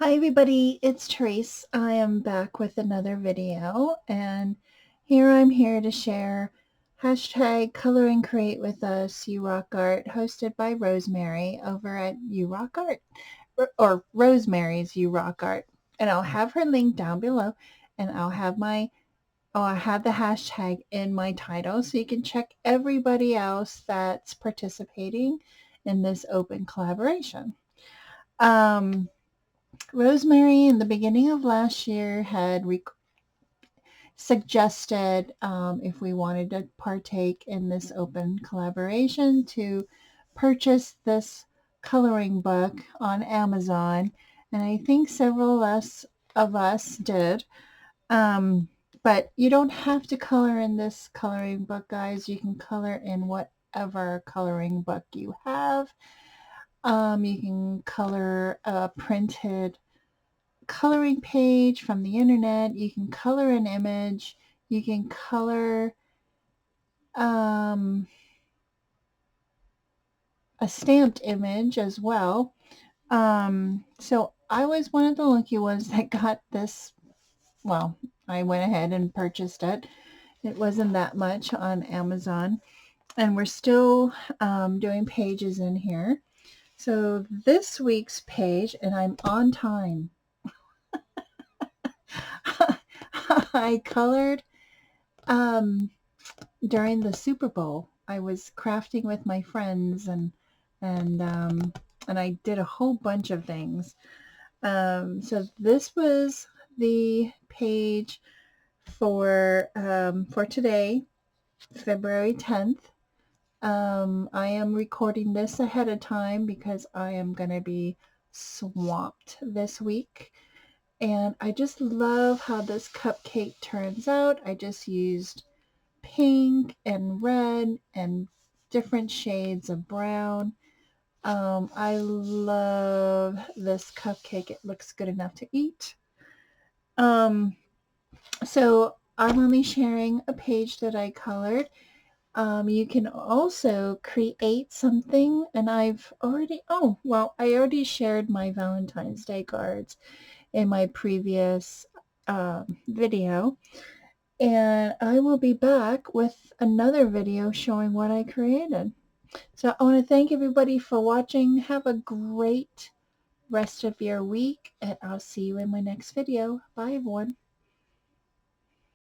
Hi everybody, it's Tereese. I am back with another video, and I'm here to share hashtag color and create with us You Rock Art, hosted by Rosemary over at You Rock Art, or Rosemary's You Rock Art. And I'll have her link down below, and I have the hashtag in my title so you can check everybody else that's participating in this open collaboration. Rosemary, in the beginning of last year, had suggested if we wanted to partake in this open collaboration to purchase this coloring book on Amazon, and I think several of us did. Um, but you don't have to color in this coloring book, guys. You can color in whatever coloring book you have. You can color a printed coloring page from the internet. You can color an image. You can color a stamped image as well. So I was one of the lucky ones that got this. Well, I went ahead and purchased it. It wasn't that much on Amazon. And we're still doing pages in here. So this week's page, and I'm on time. I colored during the Super Bowl. I was crafting with my friends, and I did a whole bunch of things. So this was the page for today, February 10th. I am recording this ahead of time because I am going to be swamped this week. And I just love how this cupcake turns out. I just used pink and red and different shades of brown. I love this cupcake. It looks good enough to eat. So I'm only sharing a page that I colored. You can also create something, and I already shared my Valentine's Day cards in my previous video. And I will be back with another video showing what I created. So I want to thank everybody for watching. Have a great rest of your week, and I'll see you in my next video. Bye, everyone.